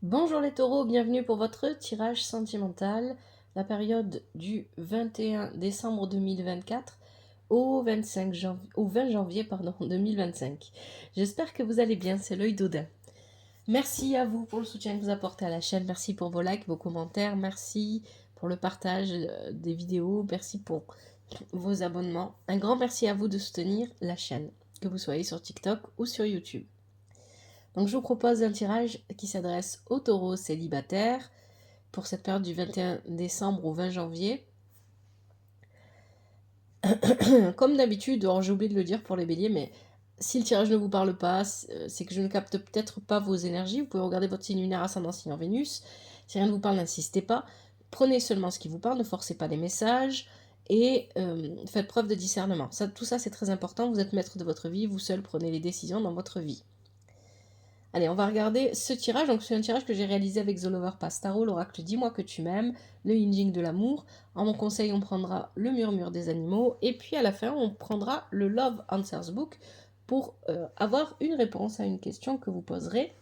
Bonjour les taureaux, bienvenue pour votre tirage sentimental, la période du 21 décembre 2024 au 20 janvier 2025. J'espère que vous allez bien, c'est l'œil d'Odin. Merci à vous pour le soutien que vous apportez à la chaîne, merci pour vos likes, vos commentaires, merci pour le partage des vidéos, merci pour vos abonnements. Un grand merci à vous de soutenir la chaîne, que vous soyez sur TikTok ou sur YouTube. Donc je vous propose un tirage qui s'adresse aux taureaux célibataires pour cette période du 21 décembre au 20 janvier. Comme d'habitude, j'ai oublié de le dire pour les béliers, mais si le tirage ne vous parle pas, c'est que je ne capte peut-être pas vos énergies. Vous pouvez regarder votre signe lunaire, ascendant, signe en Vénus. Si rien ne vous parle, n'insistez pas. Prenez seulement ce qui vous parle, ne forcez pas les messages et faites preuve de discernement. Tout ça, c'est très important. Vous êtes maître de votre vie, vous seul prenez les décisions dans votre vie. Allez, on va regarder ce tirage. Donc, c'est un tirage que j'ai réalisé avec The Lover Pastaro, l'oracle Dis-moi que tu m'aimes, le Yin de l'amour. En mon conseil, on prendra le murmure des animaux. Et puis, à la fin, on prendra le Love Answers Book pour avoir une réponse à une question que vous poserez.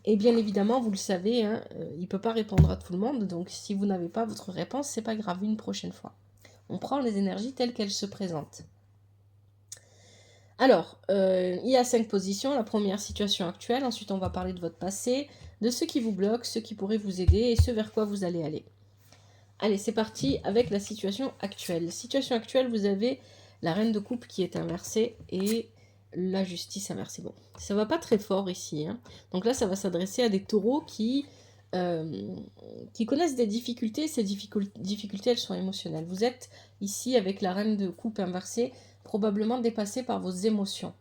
Et bien évidemment, vous le savez, hein, il ne peut pas répondre à tout le monde. Donc, si vous n'avez pas votre réponse, c'est pas grave, une prochaine fois. On prend les énergies telles qu'elles se présentent. Alors, il y a 5 positions. La première, situation actuelle. Ensuite, on va parler de votre passé, de ce qui vous bloque, ce qui pourrait vous aider et ce vers quoi vous allez aller. Allez, c'est parti avec la situation actuelle. Situation actuelle, vous avez la reine de coupe qui est inversée et la justice inversée. Bon, ça va pas très fort ici, hein. Donc là, ça va s'adresser à des taureaux qui connaissent des difficultés. Ces difficultés, elles sont émotionnelles. Vous êtes ici avec la reine de coupe inversée, probablement dépassé par vos émotions.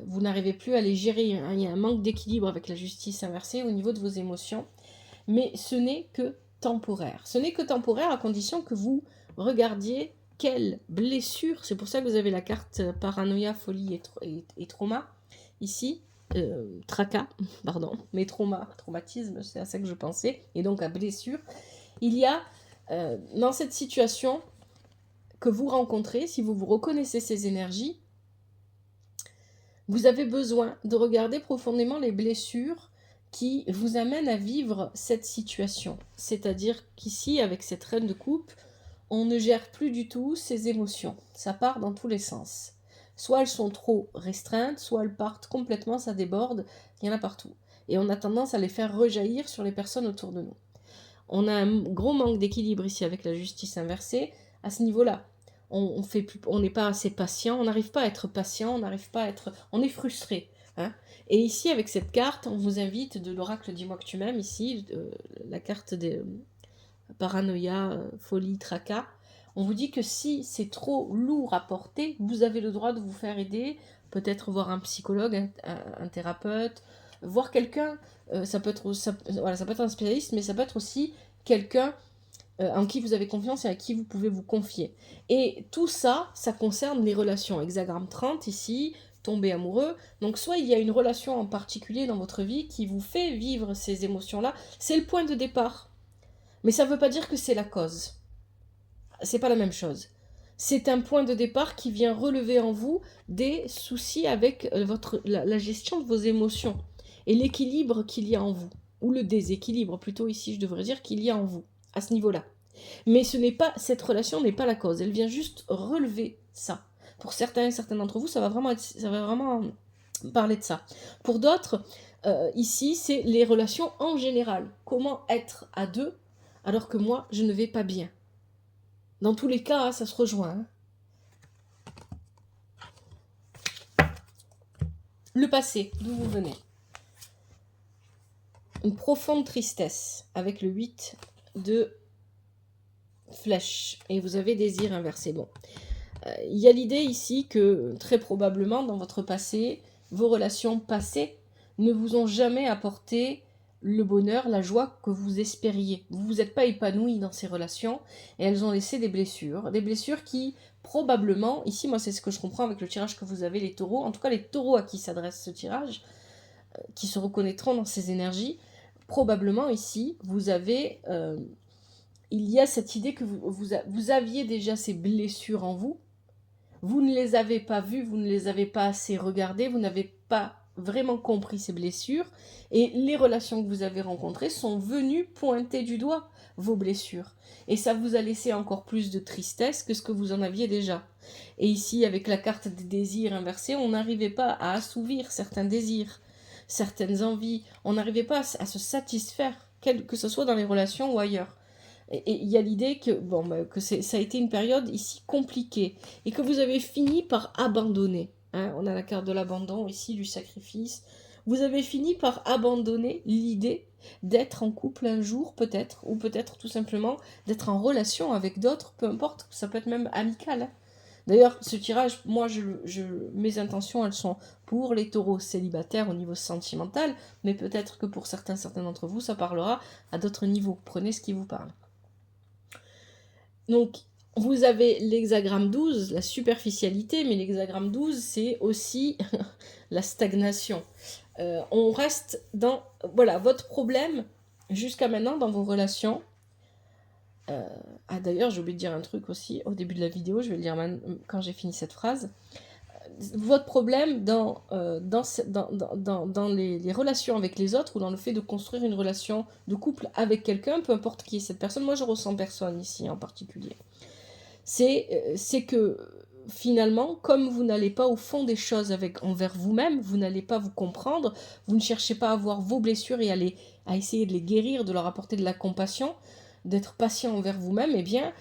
Vous n'arrivez plus à les gérer, hein. Il y a un manque d'équilibre avec la justice inversée au niveau de vos émotions. Mais ce n'est que temporaire. Ce n'est que temporaire à condition que vous regardiez quelle blessure, c'est pour ça que vous avez la carte paranoïa, folie et trauma, ici, tracas, pardon, mais traumatisme, c'est à ça que je pensais, et donc à blessure. Il y a dans cette situation que vous rencontrez, si vous vous reconnaissez ces énergies, vous avez besoin de regarder profondément les blessures qui vous amènent à vivre cette situation. C'est-à-dire qu'ici, avec cette reine de coupe, on ne gère plus du tout ses émotions. Ça part dans tous les sens. Soit elles sont trop restreintes, soit elles partent complètement, ça déborde, il y en a partout. Et on a tendance à les faire rejaillir sur les personnes autour de nous. On a un gros manque d'équilibre ici avec la justice inversée à ce niveau-là. On n'est pas assez patient, on n'arrive pas à être patient, on est frustré, hein. Et ici, avec cette carte, on vous invite de l'oracle Dis-moi que tu m'aimes, ici, la carte des paranoïa, folie, tracas. On vous dit que si c'est trop lourd à porter, vous avez le droit de vous faire aider, peut-être voir un psychologue, un thérapeute, voir quelqu'un, ça peut être un spécialiste, mais ça peut être aussi quelqu'un en qui vous avez confiance et à qui vous pouvez vous confier. Et tout ça, ça concerne les relations. Hexagramme 30 ici, tomber amoureux. Donc soit il y a une relation en particulier dans votre vie qui vous fait vivre ces émotions-là. C'est le point de départ. Mais ça ne veut pas dire que c'est la cause. C'est pas la même chose. C'est un point de départ qui vient relever en vous des soucis avec la gestion de vos émotions et l'équilibre qu'il y a en vous. Ou le déséquilibre, plutôt ici, je devrais dire, qu'il y a en vous, à ce niveau-là. Mais cette relation n'est pas la cause, elle vient juste relever ça. Pour certains et certaines d'entre vous, ça va vraiment parler de ça. Pour d'autres, ici, c'est les relations en général. Comment être à deux alors que moi, je ne vais pas bien. Dans tous les cas, ça se rejoint, hein. Le passé, d'où vous venez. Une profonde tristesse avec le 8 de flèche. Et vous avez désir inversé. Bon. Il y a l'idée ici que très probablement dans votre passé, vos relations passées ne vous ont jamais apporté le bonheur, la joie que vous espériez. Vous ne vous êtes pas épanoui dans ces relations et elles ont laissé des blessures qui probablement, ici moi c'est ce que je comprends avec le tirage que vous avez, les taureaux, en tout cas les taureaux à qui s'adresse ce tirage, qui se reconnaîtront dans ces énergies, probablement ici vous avez... il y a cette idée que vous aviez déjà ces blessures en vous. Vous ne les avez pas vues, vous ne les avez pas assez regardées, vous n'avez pas vraiment compris ces blessures et les relations que vous avez rencontrées sont venues pointer du doigt vos blessures. Et ça vous a laissé encore plus de tristesse que ce que vous en aviez déjà. Et ici, avec la carte des désirs inversée, on n'arrivait pas à assouvir certains désirs, certaines envies, on n'arrivait pas à se satisfaire, que ce soit dans les relations ou ailleurs. Et il y a l'idée que, ça a été une période ici compliquée et que vous avez fini par abandonner. Hein, on a la carte de l'abandon ici, du sacrifice. Vous avez fini par abandonner l'idée d'être en couple un jour peut-être, ou peut-être tout simplement d'être en relation avec d'autres, peu importe, ça peut être même amical. Hein. D'ailleurs, ce tirage, moi, mes intentions, elles sont pour les taureaux célibataires au niveau sentimental, mais certains d'entre vous, ça parlera à d'autres niveaux. Prenez ce qui vous parle. Donc, vous avez l'hexagramme 12, la superficialité, mais l'hexagramme 12, c'est aussi la stagnation. On reste dans... Voilà, votre problème, jusqu'à maintenant, dans vos relations... d'ailleurs, j'ai oublié de dire un truc aussi, au début de la vidéo, je vais le dire quand j'ai fini cette phrase. Votre problème dans les relations avec les autres ou dans le fait de construire une relation de couple avec quelqu'un, peu importe qui est cette personne, moi je ressens personne ici en particulier, c'est que finalement, comme vous n'allez pas au fond des choses envers vous-même, vous n'allez pas vous comprendre, vous ne cherchez pas à voir vos blessures et à essayer de les guérir, de leur apporter de la compassion, d'être patient envers vous-même, eh bien,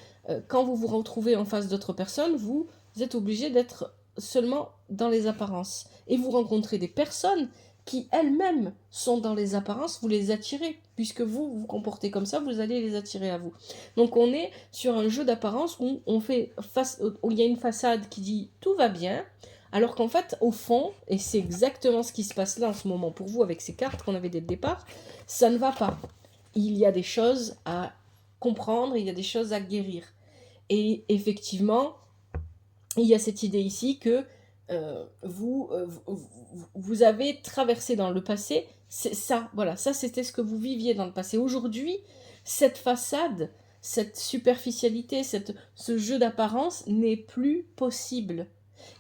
quand vous vous retrouvez en face d'autres personnes, vous êtes obligé d'être seulement dans les apparences. Et vous rencontrez des personnes qui elles-mêmes sont dans les apparences, vous les attirez. Puisque vous vous comportez comme ça, vous allez les attirer à vous. Donc on est sur un jeu d'apparence où où il y a une façade qui dit tout va bien, alors qu'en fait, au fond, et c'est exactement ce qui se passe là en ce moment pour vous avec ces cartes qu'on avait dès le départ, ça ne va pas. Il y a des choses à comprendre, il y a des choses à guérir. Et effectivement, il y a cette idée ici que vous avez traversé dans le passé, ça c'était ce que vous viviez dans le passé. Aujourd'hui, cette façade, cette superficialité, ce jeu d'apparence n'est plus possible.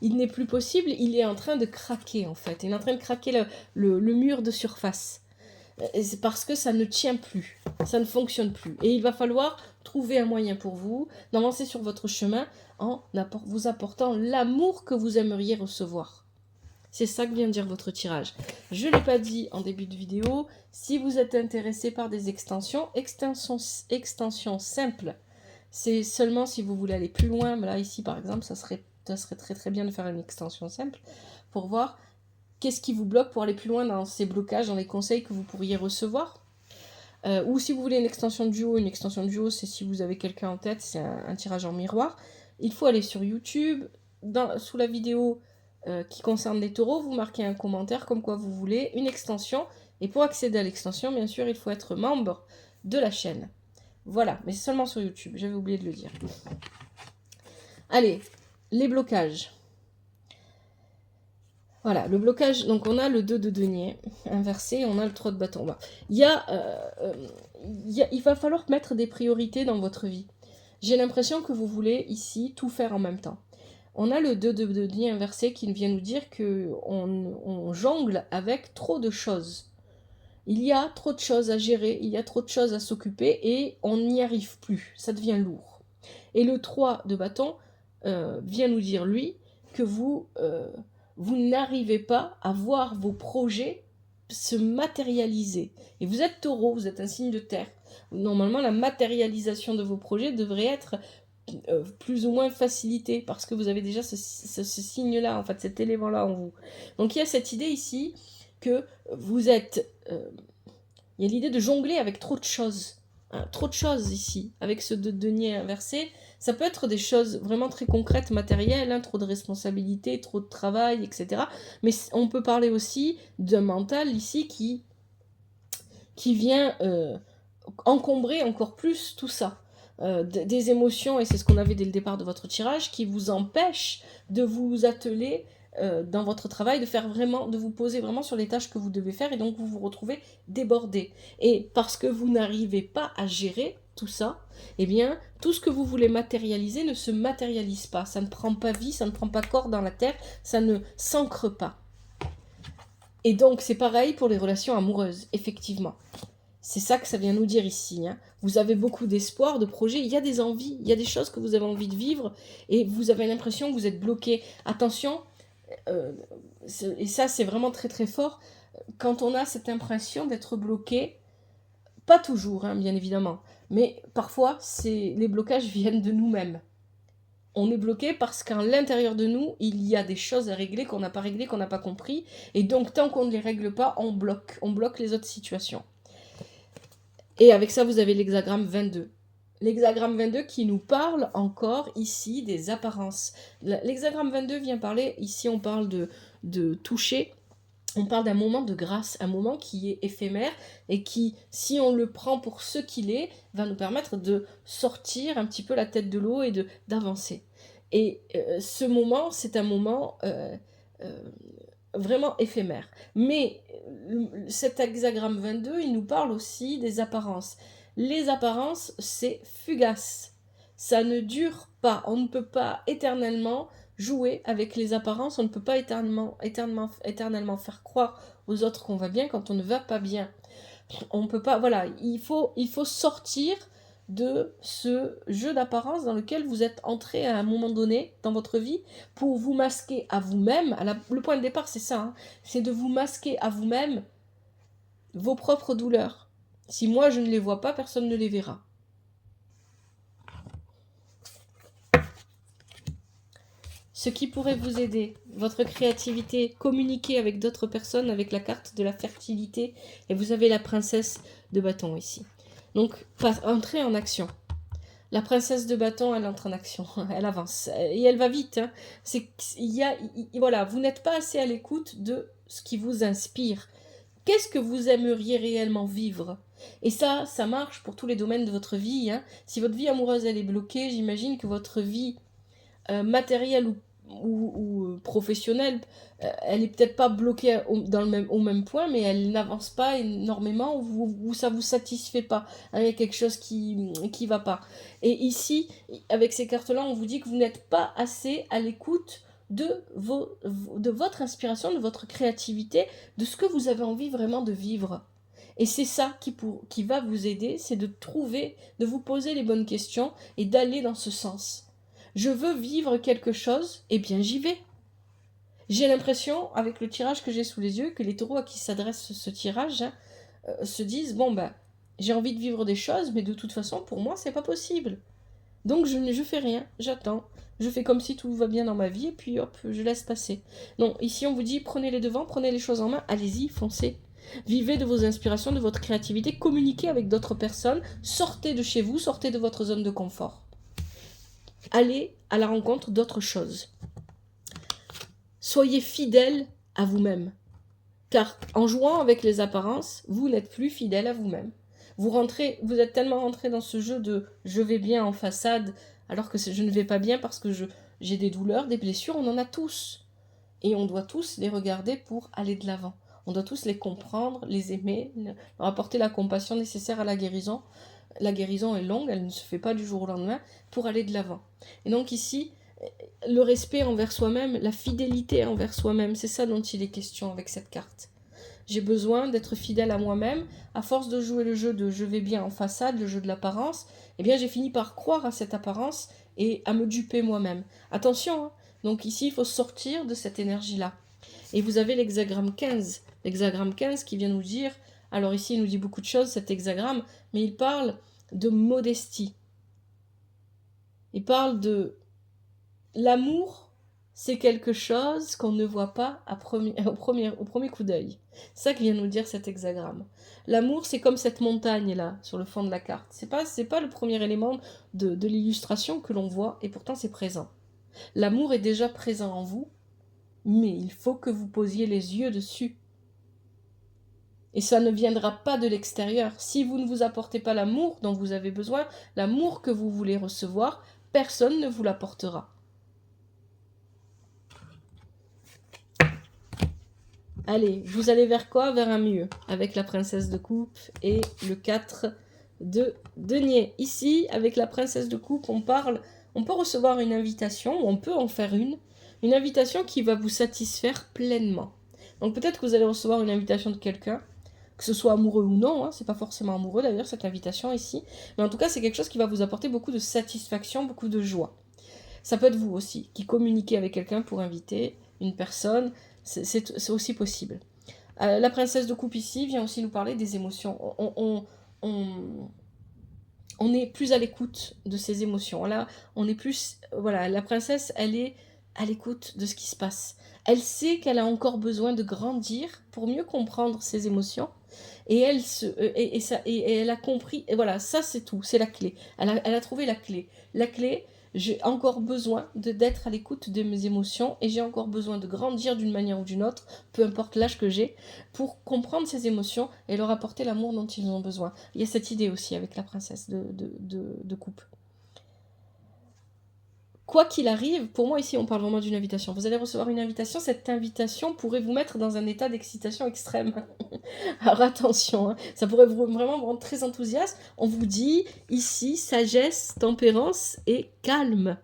Il n'est plus possible, il est en train de craquer en fait, il est en train de craquer le mur de surface. C'est parce que ça ne tient plus, ça ne fonctionne plus. Et il va falloir trouver un moyen pour vous d'avancer sur votre chemin en vous apportant l'amour que vous aimeriez recevoir. C'est ça que vient de dire votre tirage. Je ne l'ai pas dit en début de vidéo, si vous êtes intéressé par des extensions simples, c'est seulement si vous voulez aller plus loin. Là, ici, par exemple, ça serait très très bien de faire une extension simple pour voir qu'est-ce qui vous bloque pour aller plus loin dans ces blocages, dans les conseils que vous pourriez recevoir. Ou si vous voulez une extension duo, c'est si vous avez quelqu'un en tête, c'est un tirage en miroir. Il faut aller sur YouTube, sous la vidéo qui concerne les taureaux, vous marquez un commentaire comme quoi vous voulez une extension. Et pour accéder à l'extension, bien sûr, il faut être membre de la chaîne. Voilà, mais seulement sur YouTube, j'avais oublié de le dire. Allez, les blocages. Voilà, le blocage, donc on a le 2 de denier inversé, on a le 3 de bâton. Il va falloir mettre des priorités dans votre vie. J'ai l'impression que vous voulez ici tout faire en même temps. On a le 2 de denier inversé qui vient nous dire qu'on jongle avec trop de choses. Il y a trop de choses à gérer, il y a trop de choses à s'occuper et on n'y arrive plus, ça devient lourd. Et le 3 de bâton vient nous dire, lui, que vous n'arrivez pas à voir vos projets se matérialiser. Et vous êtes taureau, vous êtes un signe de terre. Normalement, la matérialisation de vos projets devrait être plus ou moins facilitée parce que vous avez déjà ce signe-là, en fait, cet élément-là en vous. Donc il y a cette idée ici que vous êtes... il y a l'idée de jongler avec trop de choses. Hein, trop de choses ici, avec ce denier inversé. Ça peut être des choses vraiment très concrètes, matérielles, hein, trop de responsabilités, trop de travail, etc. Mais on peut parler aussi d'un mental ici qui vient encombrer encore plus tout ça. Des émotions, et c'est ce qu'on avait dès le départ de votre tirage, qui vous empêchent de vous atteler dans votre travail, de vous poser vraiment sur les tâches que vous devez faire, et donc vous vous retrouvez débordé. Et parce que vous n'arrivez pas à gérer tout ça, eh bien, tout ce que vous voulez matérialiser ne se matérialise pas. Ça ne prend pas vie, ça ne prend pas corps dans la terre, ça ne s'ancre pas. Et donc, c'est pareil pour les relations amoureuses, effectivement. C'est ça que ça vient nous dire ici. Hein. Vous avez beaucoup d'espoir, de projets, il y a des envies, il y a des choses que vous avez envie de vivre et vous avez l'impression que vous êtes bloqué. Attention, et ça c'est vraiment très très fort, quand on a cette impression d'être bloqué, pas toujours, hein, bien évidemment, mais parfois les blocages viennent de nous-mêmes. On est bloqué parce qu'à l'intérieur de nous, il y a des choses à régler qu'on n'a pas réglées, qu'on n'a pas compris, et donc tant qu'on ne les règle pas, on bloque les autres situations. Et avec ça, vous avez l'hexagramme 22. L'hexagramme 22 qui nous parle encore ici des apparences. L'hexagramme 22 vient parler, ici on parle de toucher, on parle d'un moment de grâce, un moment qui est éphémère et qui, si on le prend pour ce qu'il est, va nous permettre de sortir un petit peu la tête de l'eau et d'avancer. Et ce moment, c'est un moment vraiment éphémère. Mais cet hexagramme 22, il nous parle aussi des apparences. Les apparences, c'est fugace. Ça ne dure pas. On ne peut pas éternellement jouer avec les apparences. On ne peut pas éternellement faire croire aux autres qu'on va bien quand on ne va pas bien. On peut pas. Voilà, il faut sortir de ce jeu d'apparence dans lequel vous êtes entré à un moment donné dans votre vie pour vous masquer à vous-même. Le point de départ, c'est ça, hein, c'est de vous masquer à vous-même vos propres douleurs. Si moi je ne les vois pas, personne ne les verra. Ce qui pourrait vous aider, votre créativité, communiquer avec d'autres personnes avec la carte de la fertilité, et vous avez la princesse de bâton ici. Donc, entrez en action. La princesse de bâton, elle entre en action, elle avance, et elle va vite. Hein. Voilà, vous n'êtes pas assez à l'écoute de ce qui vous inspire. Qu'est-ce que vous aimeriez réellement vivre? Et ça marche pour tous les domaines de votre vie. Hein. Si votre vie amoureuse, elle est bloquée, j'imagine que votre vie matérielle ou professionnelle, elle est peut-être pas bloquée au même point, mais elle n'avance pas énormément ou ça vous satisfait pas. Hein, il y a quelque chose qui va pas. Et ici, avec ces cartes-là, on vous dit que vous n'êtes pas assez à l'écoute de votre inspiration, de votre créativité, de ce que vous avez envie vraiment de vivre. Et c'est ça qui va vous aider, c'est de vous poser les bonnes questions et d'aller dans ce sens. Je veux vivre quelque chose, eh bien j'y vais. J'ai l'impression, avec le tirage que j'ai sous les yeux, que les taureaux à qui s'adresse ce tirage se disent, bon j'ai envie de vivre des choses, mais de toute façon, pour moi, c'est pas possible. Donc je fais rien, j'attends. Je fais comme si tout va bien dans ma vie, et puis hop, je laisse passer. Non, ici on vous dit, prenez les devants, prenez les choses en main, allez-y, foncez. Vivez de vos inspirations, de votre créativité, communiquez avec d'autres personnes, sortez de chez vous, sortez de votre zone de confort. Allez à la rencontre d'autres choses. Soyez fidèle à vous-même. Car en jouant avec les apparences, vous n'êtes plus fidèle à vous-même. Vous êtes tellement rentré dans ce jeu de « je vais bien en façade » alors que je ne vais pas bien parce que j'ai des douleurs, des blessures, on en a tous. Et on doit tous les regarder pour aller de l'avant. On doit tous les comprendre, les aimer, leur apporter la compassion nécessaire à la guérison. La guérison est longue, elle ne se fait pas du jour au lendemain, pour aller de l'avant. Et donc ici, le respect envers soi-même, la fidélité envers soi-même, c'est ça dont il est question avec cette carte. J'ai besoin d'être fidèle à moi-même. À force de jouer le jeu de je vais bien en façade, le jeu de l'apparence, eh bien j'ai fini par croire à cette apparence et à me duper moi-même. Attention, hein. Donc ici il faut sortir de cette énergie-là. Et vous avez l'hexagramme 15. L'hexagramme 15 qui vient nous dire, alors ici il nous dit beaucoup de choses cet hexagramme, mais il parle de modestie. Il parle de l'amour, c'est quelque chose qu'on ne voit pas au premier coup d'œil. C'est ça que vient nous dire cet hexagramme. L'amour, c'est comme cette montagne-là, sur le fond de la carte. C'est pas le premier élément de l'illustration que l'on voit, et pourtant c'est présent. L'amour est déjà présent en vous, mais il faut que vous posiez les yeux dessus. Et ça ne viendra pas de l'extérieur. Si vous ne vous apportez pas l'amour dont vous avez besoin, l'amour que vous voulez recevoir, personne ne vous l'apportera. Allez, vous allez vers quoi? Vers un mieux, avec la princesse de coupe et le 4 de denier. Ici, avec la princesse de coupe, on peut recevoir une invitation, ou on peut en faire une invitation qui va vous satisfaire pleinement. Donc peut-être que vous allez recevoir une invitation de quelqu'un, que ce soit amoureux ou non, hein, c'est pas forcément amoureux d'ailleurs cette invitation ici, mais en tout cas c'est quelque chose qui va vous apporter beaucoup de satisfaction, beaucoup de joie. Ça peut être vous aussi, qui communiquez avec quelqu'un pour inviter une personne, c'est aussi possible. La princesse de coupe ici vient aussi nous parler des émotions. On est plus à l'écoute de ses émotions. Là, on est plus... Voilà, la princesse, elle est à l'écoute de ce qui se passe. Elle sait qu'elle a encore besoin de grandir pour mieux comprendre ses émotions. Et elle a compris... Et voilà, ça c'est tout, c'est la clé. Elle a trouvé la clé. La clé, j'ai encore besoin d'être à l'écoute de mes émotions et j'ai encore besoin de grandir d'une manière ou d'une autre, peu importe l'âge que j'ai, pour comprendre ces émotions et leur apporter l'amour dont ils ont besoin. Il y a cette idée aussi avec la princesse de coupe. Quoi qu'il arrive, pour moi ici on parle vraiment d'une invitation. Vous allez recevoir une invitation, cette invitation pourrait vous mettre dans un état d'excitation extrême. Alors attention, hein, ça pourrait vraiment vous rendre très enthousiaste. On vous dit ici sagesse, tempérance et calme.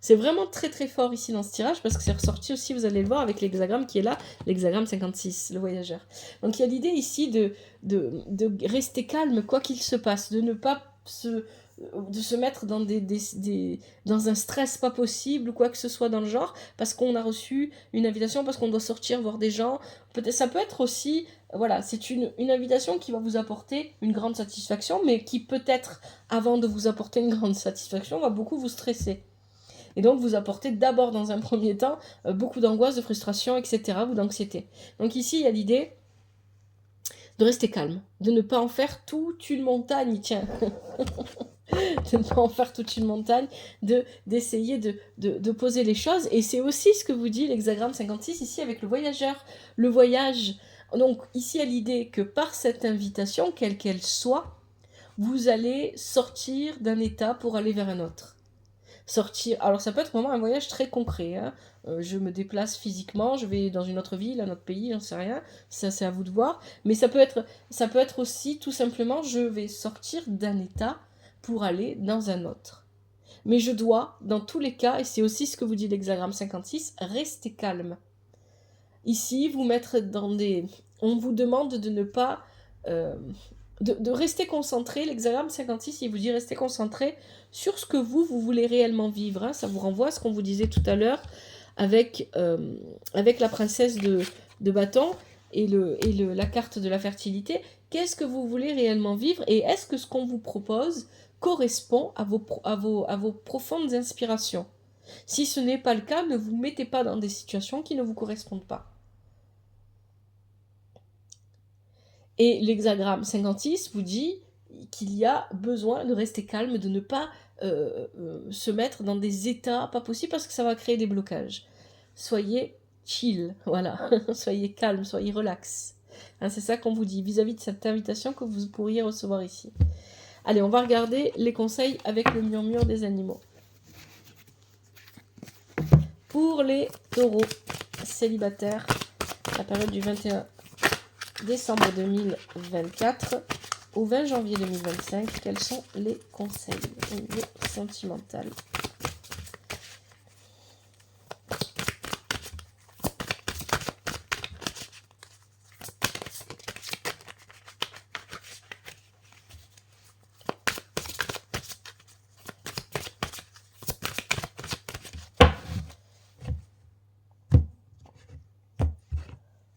C'est vraiment très très fort ici dans ce tirage parce que c'est ressorti aussi, vous allez le voir avec l'hexagramme qui est là, l'hexagramme 56, le voyageur. Donc il y a l'idée ici de rester calme quoi qu'il se passe, de ne pas se mettre dans, dans un stress pas possible ou quoi que ce soit dans le genre, parce qu'on a reçu une invitation, parce qu'on doit sortir voir des gens. Peut-être, ça peut être aussi, voilà, c'est une invitation qui va vous apporter une grande satisfaction, mais qui peut-être, avant de vous apporter une grande satisfaction, va beaucoup vous stresser. Et donc vous apportez d'abord dans un premier temps beaucoup d'angoisse, de frustration, etc. ou d'anxiété. Donc ici, il y a l'idée de rester calme, de ne pas en faire toute une montagne, tiens. De ne pas en faire toute une montagne, d'essayer de poser les choses. Et c'est aussi ce que vous dit l'hexagramme 56 ici avec le voyageur. Le voyage, donc ici il y a l'idée que par cette invitation, quelle qu'elle soit, vous allez sortir d'un état pour aller vers un autre. Sortir, alors ça peut être vraiment un voyage très concret, hein. Je me déplace physiquement, je vais dans une autre ville, un autre pays, j'en sais rien, ça c'est à vous de voir, mais ça peut être aussi tout simplement je vais sortir d'un état pour aller dans un autre. Mais je dois, dans tous les cas, et c'est aussi ce que vous dit l'hexagramme 56, rester calme. Ici, vous mettre dans des... On vous demande de ne pas... de rester concentré. L'hexagramme 56, il vous dit rester concentré sur ce que vous voulez réellement vivre. Hein. Ça vous renvoie à ce qu'on vous disait tout à l'heure avec la princesse de bâton et la carte de la fertilité. Qu'est-ce que vous voulez réellement vivre et est-ce que ce qu'on vous propose correspond à vos profondes inspirations? Si ce n'est pas le cas, ne vous mettez pas dans des situations qui ne vous correspondent pas. Et l'hexagramme 56 vous dit qu'il y a besoin de rester calme, de ne pas se mettre dans des états pas possibles parce que ça va créer des blocages. Soyez chill, voilà. Soyez calme, soyez relax. Hein, c'est ça qu'on vous dit vis-à-vis de cette invitation que vous pourriez recevoir ici. Allez, on va regarder les conseils avec le murmure des animaux. Pour les taureaux célibataires, la période du 21 décembre 2024 au 20 janvier 2025, quels sont les conseils au niveau sentimental?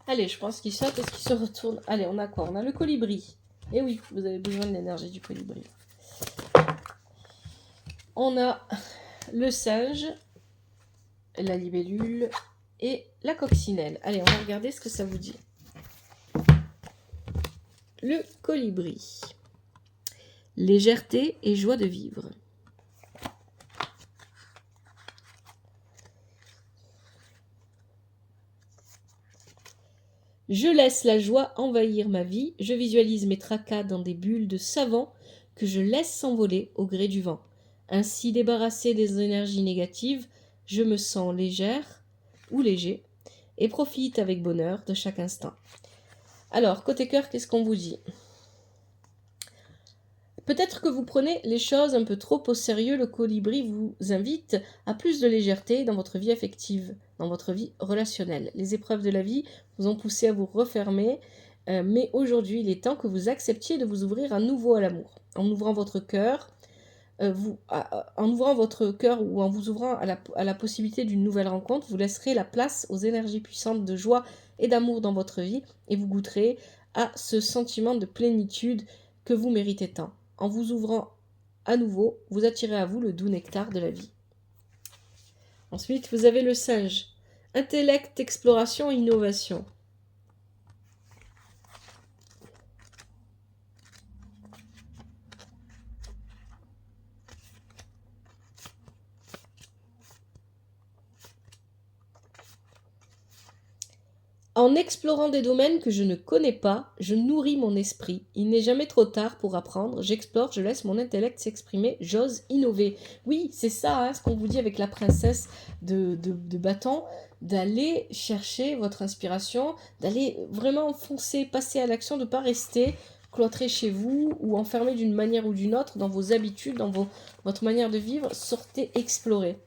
Allez, je pense qu'il saute. Est-ce qu'il se retourne? Allez, on a quoi? On a le colibri. Et oui, vous avez besoin de l'énergie du colibri. On a le singe, la libellule et la coccinelle. Allez, on va regarder ce que ça vous dit. Le colibri. Légèreté et joie de vivre. Je laisse la joie envahir ma vie, je visualise mes tracas dans des bulles de savon que je laisse s'envoler au gré du vent. Ainsi débarrassé des énergies négatives, je me sens légère ou léger et profite avec bonheur de chaque instant. Alors, côté cœur, qu'est-ce qu'on vous dit? Peut-être que vous prenez les choses un peu trop au sérieux. Le colibri vous invite à plus de légèreté dans votre vie affective, dans votre vie relationnelle. Les épreuves de la vie vous ont poussé à vous refermer, mais aujourd'hui, il est temps que vous acceptiez de vous ouvrir à nouveau à l'amour. En ouvrant votre cœur, en ouvrant votre cœur ou en vous ouvrant à la possibilité d'une nouvelle rencontre, vous laisserez la place aux énergies puissantes de joie et d'amour dans votre vie et vous goûterez à ce sentiment de plénitude que vous méritez tant. En vous ouvrant à nouveau, vous attirez à vous le doux nectar de la vie. Ensuite, vous avez le singe. Intellect, exploration, innovation. En explorant des domaines que je ne connais pas, je nourris mon esprit. Il n'est jamais trop tard pour apprendre. J'explore, je laisse mon intellect s'exprimer, j'ose innover. Oui, c'est ça, hein, ce qu'on vous dit avec la princesse de bâton, d'aller chercher votre inspiration, d'aller vraiment foncer, passer à l'action, de ne pas rester cloîtré chez vous ou enfermé d'une manière ou d'une autre dans vos habitudes, dans votre manière de vivre. Sortez explorer.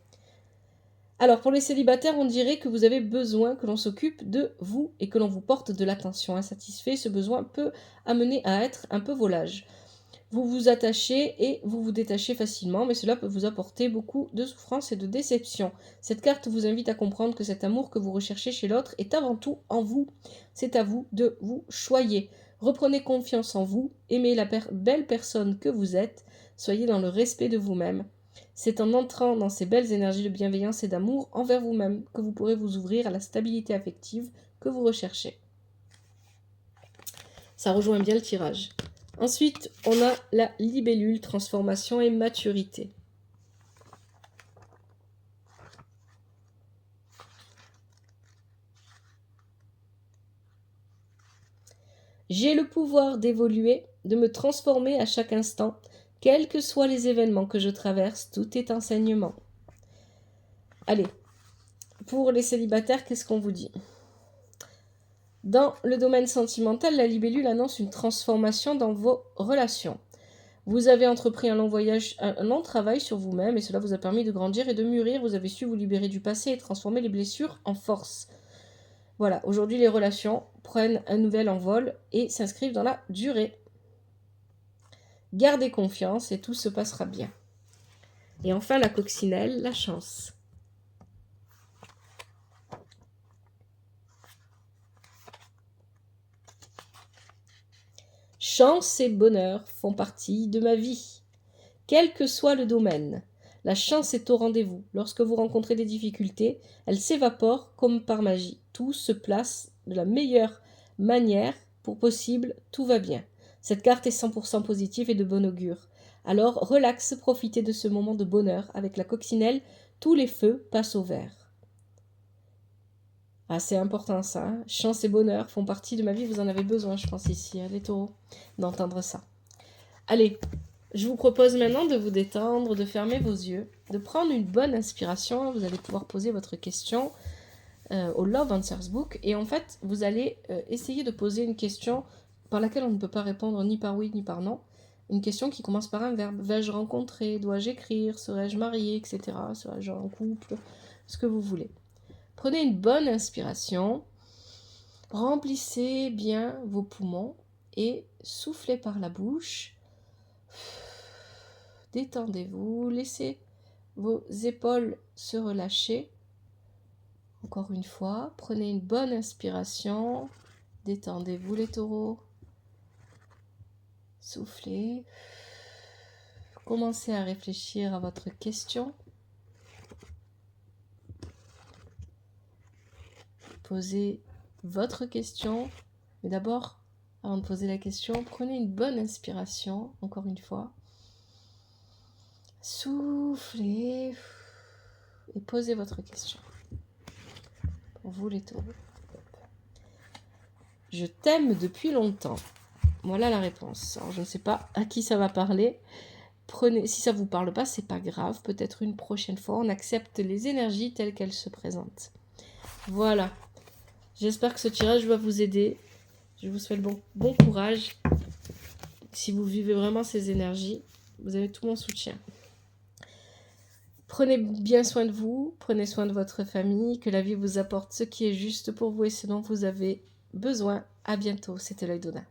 Alors, pour les célibataires, on dirait que vous avez besoin que l'on s'occupe de vous et que l'on vous porte de l'attention. Insatisfait, ce besoin peut amener à être un peu volage. Vous vous attachez et vous vous détachez facilement, mais cela peut vous apporter beaucoup de souffrance et de déception. Cette carte vous invite à comprendre que cet amour que vous recherchez chez l'autre est avant tout en vous. C'est à vous de vous choyer. Reprenez confiance en vous, aimez la belle personne que vous êtes, soyez dans le respect de vous-même. C'est en entrant dans ces belles énergies de bienveillance et d'amour envers vous-même que vous pourrez vous ouvrir à la stabilité affective que vous recherchez. Ça rejoint bien le tirage. Ensuite, on a la libellule, transformation et maturité. J'ai le pouvoir d'évoluer, de me transformer à chaque instant. Quels que soient les événements que je traverse, tout est enseignement. Allez, pour les célibataires, qu'est-ce qu'on vous dit ? Dans le domaine sentimental, la libellule annonce une transformation dans vos relations. Vous avez entrepris un long voyage, un long travail sur vous-même et cela vous a permis de grandir et de mûrir. Vous avez su vous libérer du passé et transformer les blessures en force. Voilà, aujourd'hui les relations prennent un nouvel envol et s'inscrivent dans la durée. Gardez confiance et tout se passera bien. Et enfin la coccinelle, la chance. Chance et bonheur font partie de ma vie. Quel que soit le domaine, la chance est au rendez-vous. Lorsque vous rencontrez des difficultés, elle s'évapore comme par magie. Tout se place de la meilleure manière pour possible, tout va bien. Cette carte est 100% positive et de bon augure. Alors relax, profitez de ce moment de bonheur. Avec la coccinelle, tous les feux passent au vert. Ah, c'est important ça. Hein. Chance et bonheur font partie de ma vie. Vous en avez besoin, je pense, ici, hein, les taureaux, d'entendre ça. Allez, je vous propose maintenant de vous détendre, de fermer vos yeux, de prendre une bonne inspiration. Vous allez pouvoir poser votre question au Love Answers Book. Et en fait, vous allez essayer de poser une question par laquelle on ne peut pas répondre ni par oui ni par non. Une question qui commence par un verbe. Vais-je rencontrer? Dois-je écrire? Serais-je mariée? Etc. Serais-je en couple? Ce que vous voulez. Prenez une bonne inspiration. Remplissez bien vos poumons et soufflez par la bouche. Détendez-vous, laissez vos épaules se relâcher. Encore une fois, prenez une bonne inspiration. Détendez-vous les taureaux. Soufflez. Commencez à réfléchir à votre question. Posez votre question. Mais d'abord, avant de poser la question, prenez une bonne inspiration, encore une fois. Soufflez et posez votre question. Pour vous les taureaux. Je t'aime depuis longtemps. Voilà la réponse. Alors, je ne sais pas à qui ça va parler. Si ça ne vous parle pas, c'est pas grave. Peut-être une prochaine fois, on accepte les énergies telles qu'elles se présentent. Voilà. J'espère que ce tirage va vous aider. Je vous souhaite bon courage. Si vous vivez vraiment ces énergies, vous avez tout mon soutien. Prenez bien soin de vous, prenez soin de votre famille, que la vie vous apporte ce qui est juste pour vous et ce dont vous avez besoin. À bientôt, c'était l'œil d'Ona.